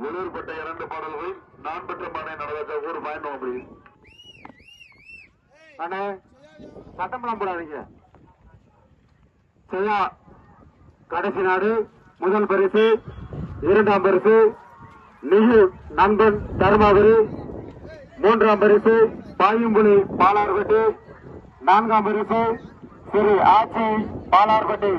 வெளியூர்பட்ட 2 பாடல்கள் நான் பெற்ற பானை நடந்த ஒரு பயணம் அண்ணே சட்டம்பளம் போடாதீங்க. செய்யா கடைசி நாடு முதல் பரிசு, 2ஆம் பரிசு நிகு நண்பன் தருமாபுரி, 3ஆம் பரிசு பாயும்புலி பாலார்பட்டி, 4ஆம் பரிசு ஸ்ரீ ஆட்சி பாலார்பட்டி.